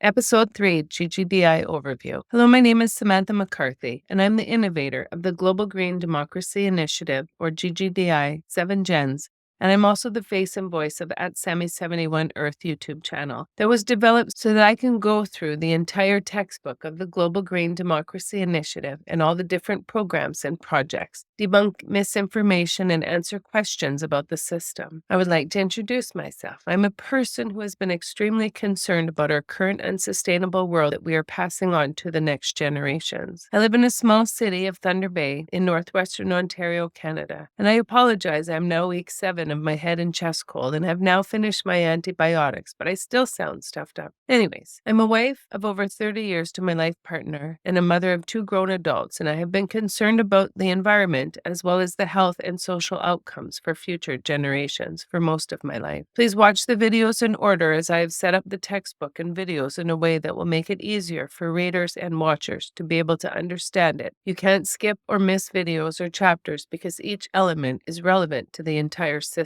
Episode 3 G.G.D.I Overview. Hello, my name is Samantha McCarthy, and I'm the innovator of the Global Green Democracy Initiative, or G.G.D.I, 7 Gens, and I'm also the face and voice of @Sammy71 Earth YouTube channel that was developed so that I can go through the entire textbook of the Global Green Democracy Initiative and all the different programs and projects, debunk misinformation, and answer questions about the system. I would like to introduce myself. I'm a person who has been extremely concerned about our current unsustainable world that we are passing on to the next generations. I live in a small city of Thunder Bay in northwestern Ontario, Canada, and I apologize. I'm now week 7 of my head and chest cold and have now finished my antibiotics, but I still sound stuffed up. Anyways, I'm a wife of over 30 years to my life partner and a mother of 2 grown adults, and I have been concerned about the environment as well as the health and social outcomes for future generations for most of my life. Please watch the videos in order as I have set up the textbook and videos in a way that will make it easier for readers and watchers to be able to understand it. You can't skip or miss videos or chapters because each element is relevant to the entire system.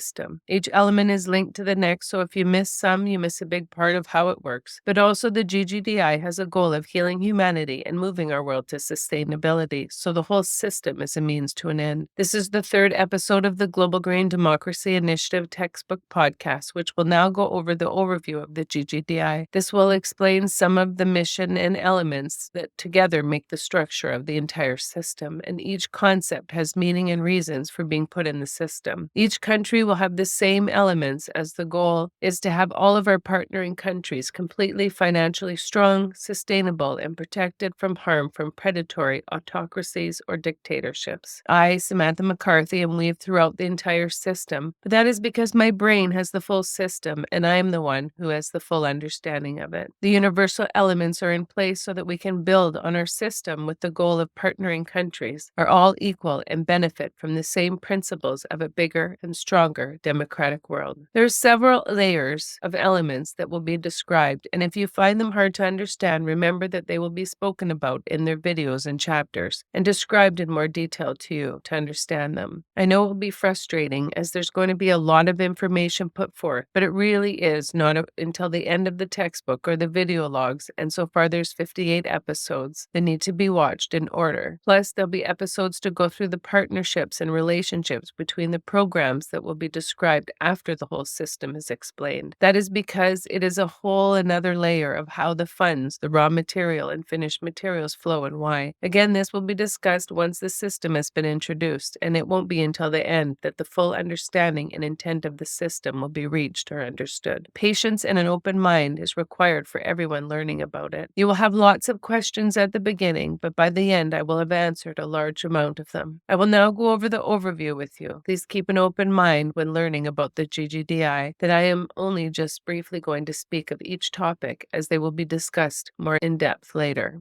Each element is linked to the next, so if you miss some, you miss a big part of how it works. But also the G.G.D.I has a goal of healing humanity and moving our world to sustainability, so the whole system is a means to an end. This is the 3rd episode of the Global Green Democracy Initiative textbook podcast, which will now go over the overview of the G.G.D.I. This will explain some of the mission and elements that together make the structure of the entire system, and each concept has meaning and reasons for being put in the system. Each country will have the same elements, as the goal is to have all of our partnering countries completely financially strong, sustainable, and protected from harm from predatory autocracies or dictatorships. I, Samantha McCarthy, am weaved throughout the entire system, but that is because my brain has the full system and I am the one who has the full understanding of it. The universal elements are in place so that we can build on our system with the goal of partnering countries are all equal and benefit from the same principles of a bigger and stronger democratic world. There are several layers of elements that will be described, and if you find them hard to understand, remember that they will be spoken about in their videos and chapters and described in more detail to you to understand them. I know it will be frustrating as there's going to be a lot of information put forth, but it really is not until the end of the textbook or the video logs, and so far there's 58 episodes that need to be watched in order. Plus, there'll be episodes to go through the partnerships and relationships between the programs that will be described after the whole system is explained. That is because it is a whole another layer of how the funds, the raw material, and finished materials flow and why. Again, this will be discussed once the system has been introduced, and it won't be until the end that the full understanding and intent of the system will be reached or understood. Patience and an open mind is required for everyone learning about it. You will have lots of questions at the beginning, but by the end I will have answered a large amount of them. I will now go over the overview with you. Please keep an open mind when learning about the G.G.D.I, that I am only just briefly going to speak of each topic as they will be discussed more in depth later.